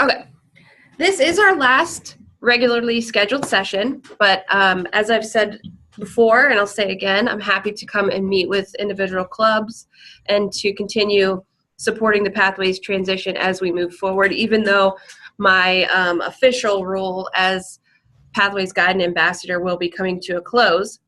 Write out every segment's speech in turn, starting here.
Okay, this is our last regularly scheduled session, but as I've said before, and I'll say again, I'm happy to come and meet with individual clubs and to continue supporting the Pathways transition as we move forward, even though my official role as Pathways Guide and Ambassador will be coming to a close.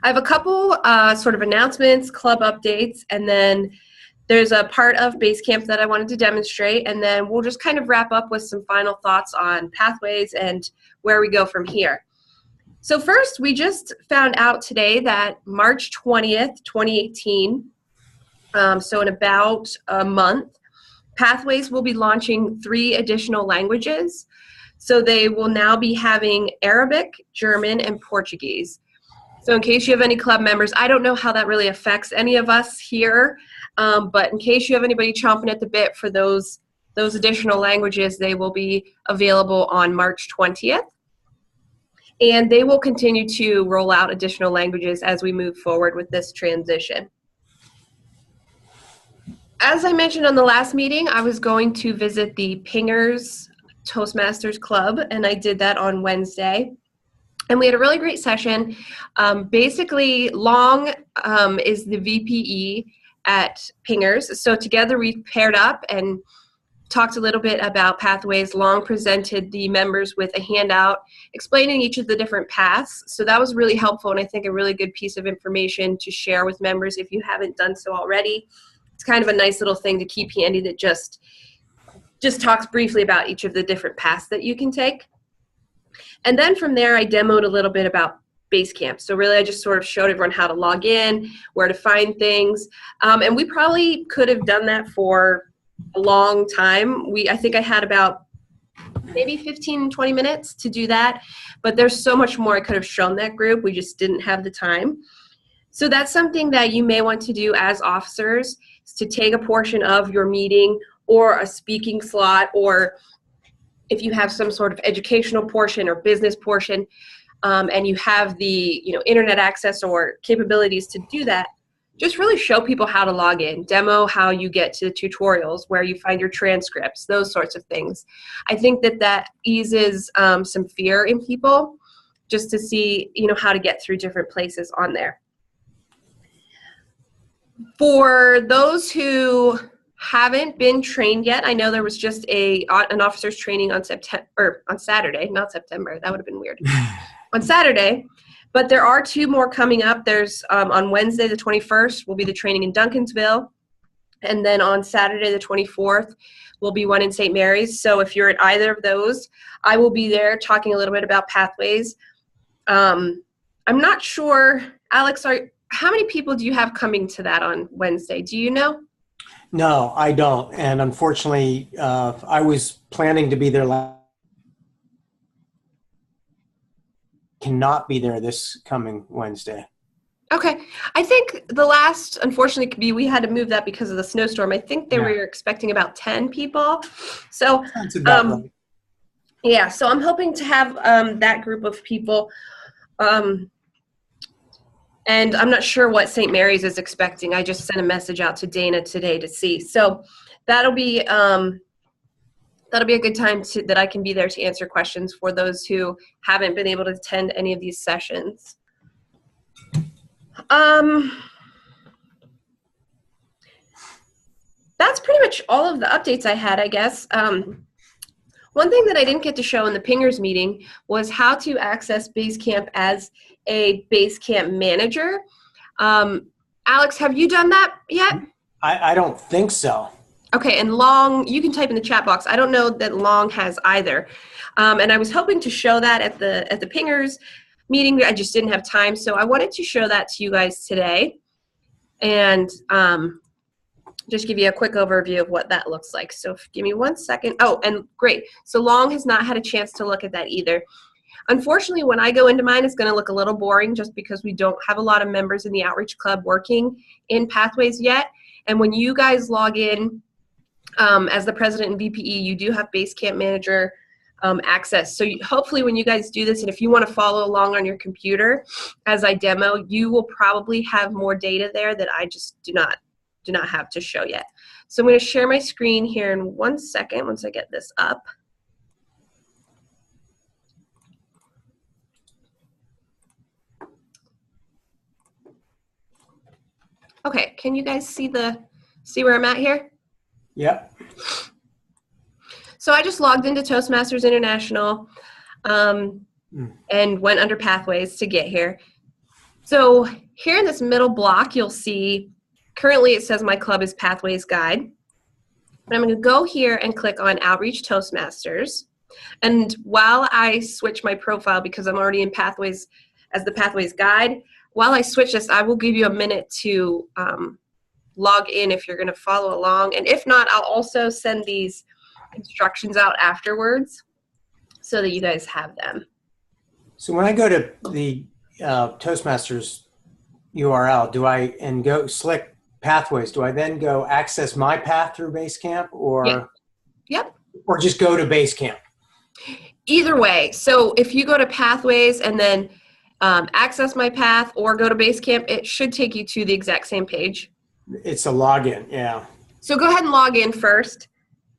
I have a couple sort of announcements, club updates, and then there's a part of Basecamp that I wanted to demonstrate, and then we'll just kind of wrap up with some final thoughts on Pathways and where we go from here. So first, we just found out today that March 20th, 2018, so in about a month, Pathways will be launching 3 additional languages. So they will now be having Arabic, German, and Portuguese. So in case you have any club members, I don't know how that really affects any of us here, but in case you have anybody chomping at the bit for those additional languages, they will be available on March 20th. And they will continue to roll out additional languages as we move forward with this transition. As I mentioned on the last meeting, I was going to visit the Pingers Toastmasters Club, and I did that on Wednesday. And we had a really great session. Basically, Long is the VPE at Pingers. So together we paired up and talked a little bit about Pathways. Long presented the members with a handout explaining each of the different paths. So that was really helpful, and I think a really good piece of information to share with members if you haven't done so already. It's kind of a nice little thing to keep handy that just talks briefly about each of the different paths that you can take. And then from there, I demoed a little bit about Basecamp. So really, I just sort of showed everyone how to log in, where to find things. And we probably could have done that for a long time. I think I had about maybe 15, 20 minutes to do that. But there's so much more I could have shown that group. We just didn't have the time. So that's something that you may want to do as officers, is to take a portion of your meeting or a speaking slot, or if you have some sort of educational portion or business portion, and you have the internet access or capabilities to do that, just really show people how to log in, demo how you get to the tutorials, where you find your transcripts, those sorts of things. I think that eases some fear in people, just to see how to get through different places on there. For those who haven't been trained yet, I know there was just an officer's training on Saturday, not September, that would have been weird, on Saturday, but there are 2 more coming up. There's on Wednesday the 21st will be the training in Duncansville, and then on Saturday the 24th will be one in St. Mary's. So if you're at either of those, I will be there talking a little bit about Pathways. I'm not sure, Alex, how many people do you have coming to that on Wednesday? Do you know? No, I don't. And unfortunately, I was planning to be there cannot be there this coming Wednesday. Okay. I think the last, unfortunately, we had to move that because of the snowstorm. I think they were expecting about 10 people. So, right. Yeah, so I'm hoping to have that group of people. And I'm not sure what St. Mary's is expecting. I just sent a message out to Dana today to see. So that'll be a good time that I can be there to answer questions for those who haven't been able to attend any of these sessions. That's pretty much all of the updates I had, I guess. One thing that I didn't get to show in the Pingers meeting was how to access Basecamp as a Basecamp manager. Alex, have you done that yet? I don't think so. Okay, and Long, you can type in the chat box. I don't know that Long has either. And I was hoping to show that at the Pingers meeting. I just didn't have time, so I wanted to show that to you guys today. And just give you a quick overview of what that looks like. So give me 1 second. Oh, and great. So Long has not had a chance to look at that either. Unfortunately, when I go into mine, it's going to look a little boring just because we don't have a lot of members in the Outreach Club working in Pathways yet. And when you guys log in as the president and VPE, you do have Basecamp Manager access. So hopefully when you guys do this, and if you want to follow along on your computer as I demo, you will probably have more data there that I just do not have to show yet. So I'm going to share my screen here in 1 second once I get this up. Okay, can you guys see where I'm at here? Yep. So I just logged into Toastmasters International and went under Pathways to get here. So here in this middle block, you'll see currently it says my club is Pathways Guide. But I'm going to go here and click on Outreach Toastmasters. And while I switch my profile, because I'm already in Pathways as the Pathways Guide, while I switch this, I will give you a minute to log in if you're going to follow along. And if not, I'll also send these instructions out afterwards so that you guys have them. So when I go to the Toastmasters URL, and go select Pathways, do I then go access my path through Basecamp, or Yep. or just go to Basecamp? Either way. So if you go to Pathways and then access my path or go to Basecamp, it should take you to the exact same page. It's a login, yeah. So go ahead and log in first.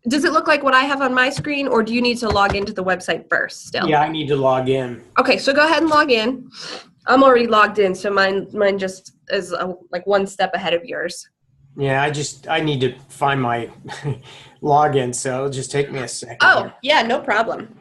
Does it look like what I have on my screen, or do you need to log into the website first still? Yeah, I need to log in. Okay, so go ahead and log in. I'm already logged in, so mine just is like one step ahead of yours. Yeah, I need to find my login, so it'll just take me a second. Oh, here. yeah, no problem.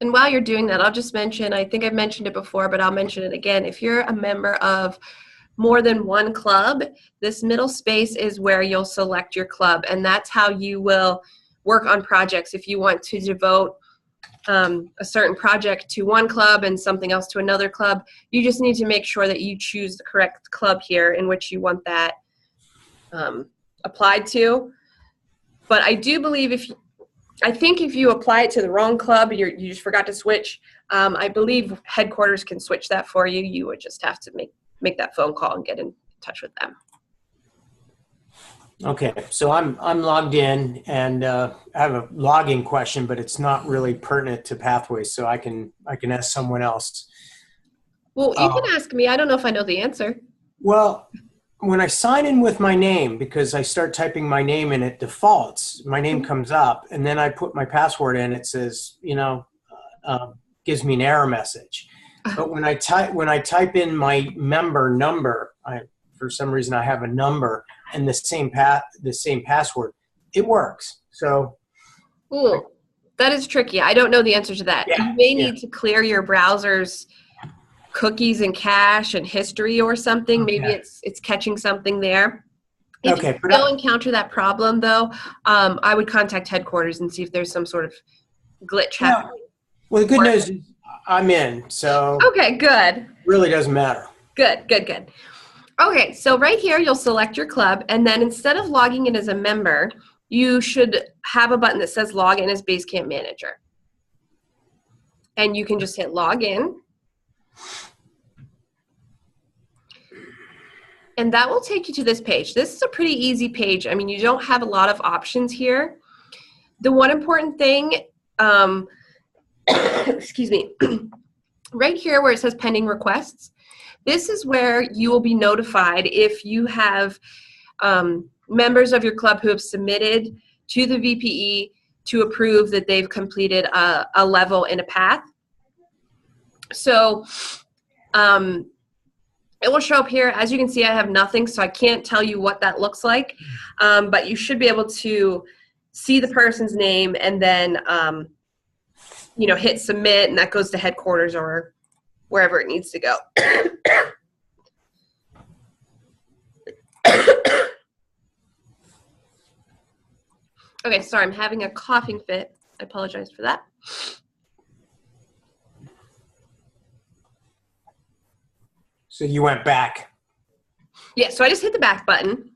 And while you're doing that, I'll just mention, I think I've mentioned it before, but I'll mention it again. If you're a member of more than one club, this middle space is where you'll select your club, and that's how you will work on projects. If you want to devote a certain project to one club and something else to another club, you just need to make sure that you choose the correct club here in which you want that applied to. But I do believe I think if you apply it to the wrong club, you just forgot to switch, I believe headquarters can switch that for you. You would just have to make that phone call and get in touch with them. Okay, so I'm logged in, and I have a login question, but it's not really pertinent to Pathways, so I can ask someone else. Well, you can ask me. I don't know if I know the answer. Well, when I sign in with my name, because I start typing my name in, it defaults. My name comes up, and then I put my password in. It says, gives me an error message. But when I type in my member number, for some reason I have a number and the same password, it works. So, ooh, that is tricky. I don't know the answer to that. Yeah, you may need to clear your browser's cookies and cache and history or something. Okay. Maybe it's catching something there. If Okay, you but still encounter that problem, though, I would contact headquarters and see if there's some sort of glitch happening. Well, the good news is I'm in, so Okay, good. it really doesn't matter. Good. Okay, so right here you'll select your club, and then instead of logging in as a member, you should have a button that says log in as Basecamp manager. And you can just hit log in. And that will take you to this page. This is a pretty easy page. I mean, you don't have a lot of options here. The one important thing, excuse me, right here where it says pending requests, this is where you will be notified if you have members of your club who have submitted to the VPE to approve that they've completed a level in a path. So it will show up here. As you can see, I have nothing, so I can't tell you what that looks like. But you should be able to see the person's name and then, hit submit, and that goes to headquarters or wherever it needs to go. Okay, sorry, I'm having a coughing fit. I apologize for that. So you went back. Yeah, so I just hit the back button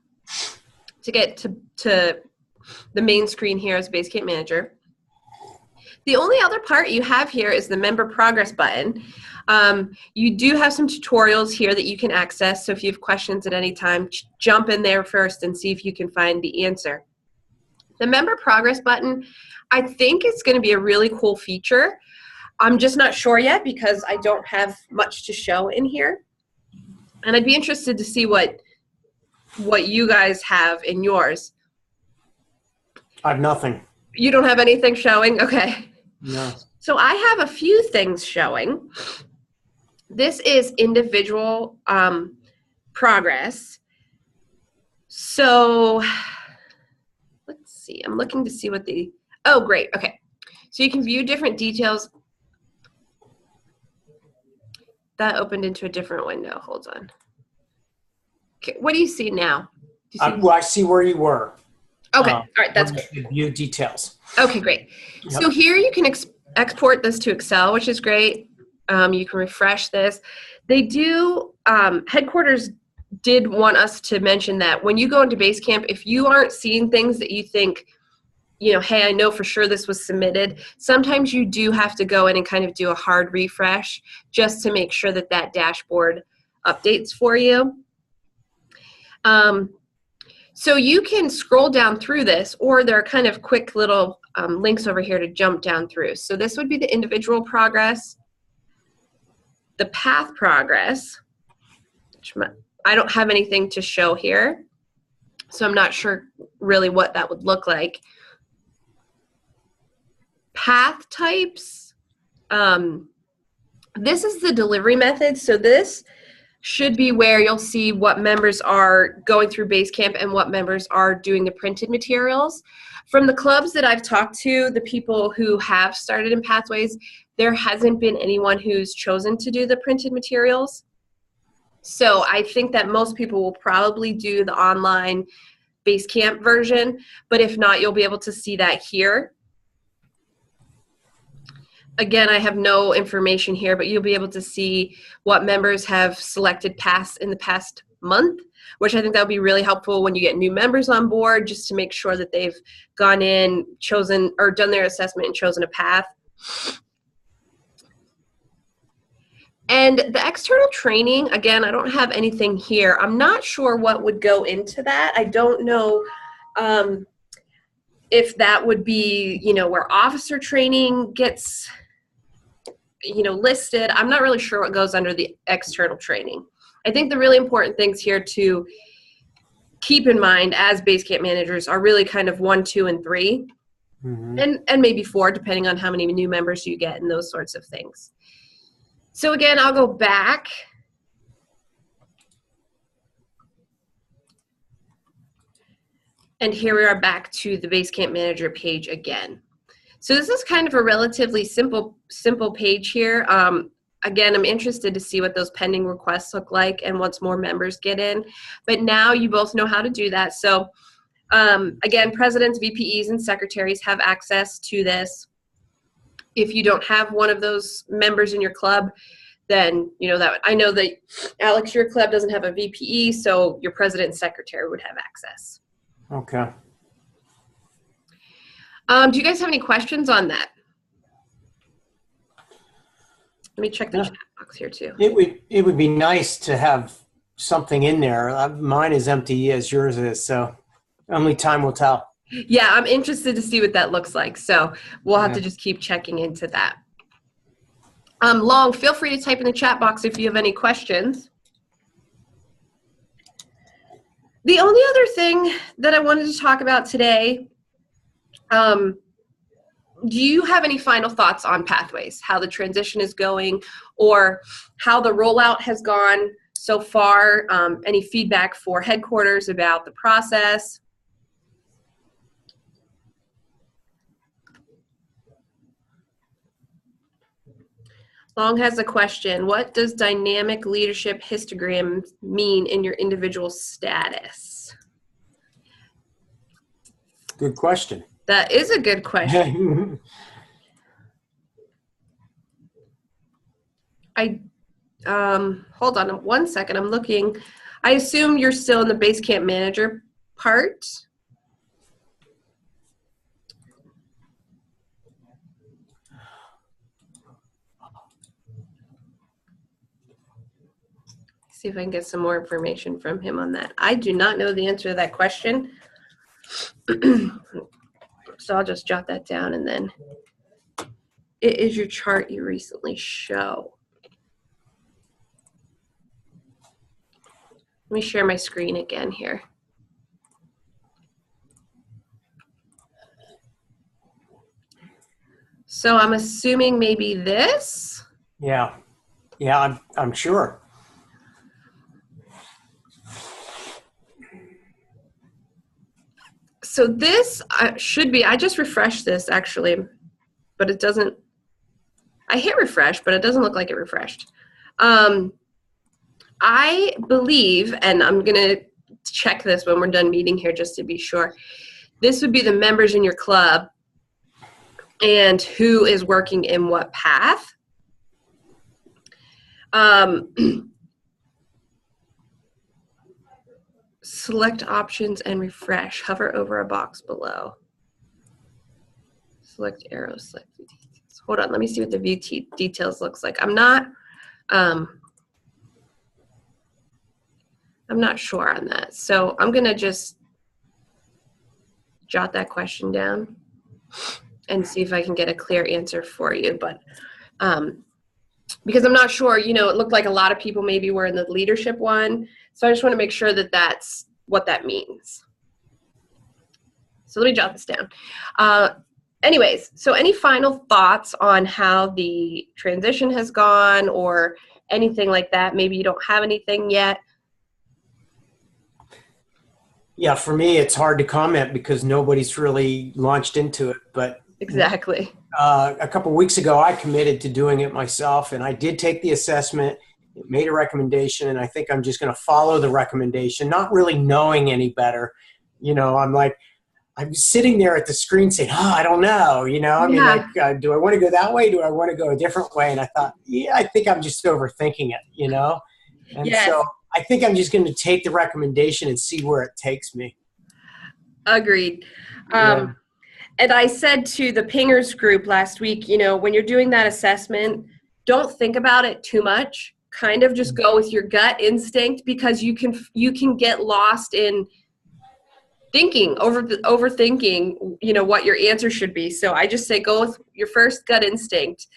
to get to the main screen here as Basecamp Manager. The only other part you have here is the member progress button. You do have some tutorials here that you can access. So if you have questions at any time, jump in there first and see if you can find the answer. The member progress button, I think it's going to be a really cool feature. I'm just not sure yet because I don't have much to show in here. And I'd be interested to see what you guys have in yours. I have nothing. You don't have anything showing? Okay. No. So I have a few things showing. This is individual progress. So let's see. I'm looking to see what the, oh, great. Okay. So you can view different details. That opened into a different window. Hold on. Okay. What do you see now? Do you see Well, I see where you were. Okay. All right. That's good. View details. Okay, great. Yep. So here you can export this to Excel, which is great. You can refresh this. They do, headquarters did want us to mention that when you go into Basecamp, if you aren't seeing things that you think, you know, hey, I know for sure this was submitted, sometimes you do have to go in and kind of do a hard refresh just to make sure that that dashboard updates for you. So you can scroll down through this, or there are kind of quick little links over here to jump down through. So this would be the individual progress, the path progress, which I don't have anything to show here, so I'm not sure really what that would look like. Path types, this is the delivery method, so this should be where you'll see what members are going through Basecamp and what members are doing the printed materials. From the clubs that I've talked to, the people who have started in Pathways, there hasn't been anyone who's chosen to do the printed materials. So I think that most people will probably do the online Basecamp version, but if not, you'll be able to see that here. Again, I have no information here, but you'll be able to see what members have selected paths in the past month, which I think that would be really helpful when you get new members on board, just to make sure that they've gone in, chosen, or done their assessment and chosen a path. And the external training, again, I don't have anything here. I'm not sure what would go into that. I don't know if that would be, you know, where officer training gets, you know, listed. I'm not really sure what goes under the external training. I think the really important things here to keep in mind as Basecamp managers are really kind of 1, 2, and 3, and maybe 4, depending on how many new members you get and those sorts of things. So again, I'll go back. And here we are back to the Basecamp Manager page again. So this is kind of a relatively simple page here. Again, I'm interested to see what those pending requests look like and once more members get in. But now you both know how to do that. So again, presidents, VPEs, and secretaries have access to this. If you don't have one of those members in your club, then you know that I know that Alex, your club doesn't have a VPE, so your president and secretary would have access. Okay. Do you guys have any questions on that? Let me check the chat box here too. It would be nice to have something in there. Mine is empty as yours is, so only time will tell. Yeah, I'm interested to see what that looks like. So we'll have to just keep checking into that. Long, feel free to type in the chat box if you have any questions. The only other thing that I wanted to talk about today, do you have any final thoughts on Pathways, how the transition is going, or how the rollout has gone so far? Any feedback for headquarters about the process? Long has a question. What does dynamic leadership histogram mean in your individual status? Good question. That is a good question. Hold on 1 second. I'm looking. I assume you're still in the Basecamp manager part. See if I can get some more information from him on that. I do not know the answer to that question. So I'll just jot that down, and then it is your chart you recently show. Let me share my screen again here. So I'm assuming maybe this? Yeah. Yeah, I'm sure. So this should be, I just refreshed this actually, but it doesn't, I hit refresh, but it doesn't look like it refreshed. I believe, and I'm going to check this when we're done meeting here just to be sure, this would be the members in your club and who is working in what path. Select options and refresh. Hover over a box below. Select arrows. Select view details. Hold on, let me see what the view details looks like. I'm not sure on that. So I'm gonna just jot that question down and see if I can get a clear answer for you. But because I'm not sure, you know, it looked like a lot of people maybe were in the leadership one. So I just want to make sure that that's what that means. So let me jot this down. Anyways, so any final thoughts on how the transition has gone or anything like that? Maybe you don't have anything yet. Yeah, for me, it's hard to comment because nobody's really launched into it. But exactly. A couple of weeks ago, I committed to doing it myself, and I did take the assessment. It made a recommendation, and I think I'm just going to follow the recommendation, not really knowing any better. You know, I'm sitting there at the screen saying, oh, I don't know. You know, I mean, like, do I want to go that way? Do I want to go a different way? And I thought, yeah, I think I'm just overthinking it, you know? And so I think I'm just going to take the recommendation and see where it takes me. Agreed. And I said to the Pingers group last week, you know, when you're doing that assessment, don't think about it too much. Kind of just go with your gut instinct, because you can get lost in overthinking, you know, what your answer should be. So I just say go with your first gut instinct,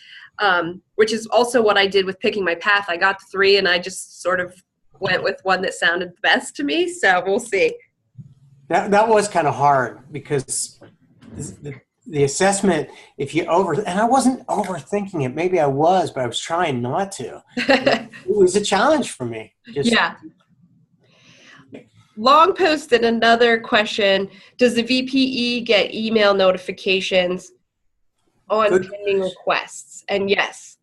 which is also what I did with picking my path. I got the 3 and I just sort of went with one that sounded the best to me. So we'll see. That was kind of hard because the assessment, and I wasn't overthinking it. Maybe I was, but I was trying not to. It was a challenge for me. Yeah. Long posted another question. Does the VPE get email notifications on pending requests? And yes.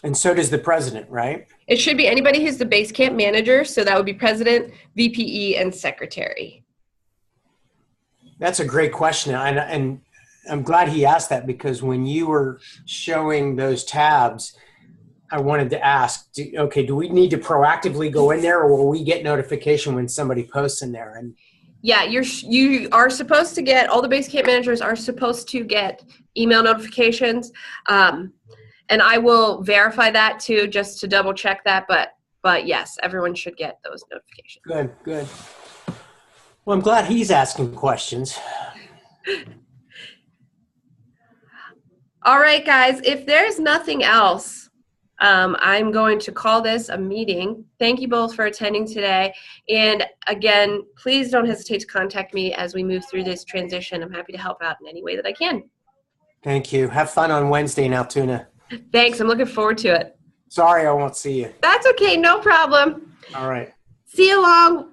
And so does the president, right? It should be anybody who's the Basecamp manager. So that would be president, VPE, and secretary. That's a great question. And I'm glad he asked that, because when you were showing those tabs, I wanted to ask, do we need to proactively go in there, or will we get notification when somebody posts in there? And yeah, you are supposed to get, all the Basecamp managers are supposed to get email notifications. And I will verify that too, just to double check that. But yes, everyone should get those notifications. Good. Well, I'm glad he's asking questions. All right, guys, if there's nothing else, I'm going to call this a meeting. Thank you both for attending today. And again, please don't hesitate to contact me as we move through this transition. I'm happy to help out in any way that I can. Thank you. Have fun on Wednesday in Altoona. Thanks. I'm looking forward to it. Sorry I won't see you. That's okay. No problem. All right. See you along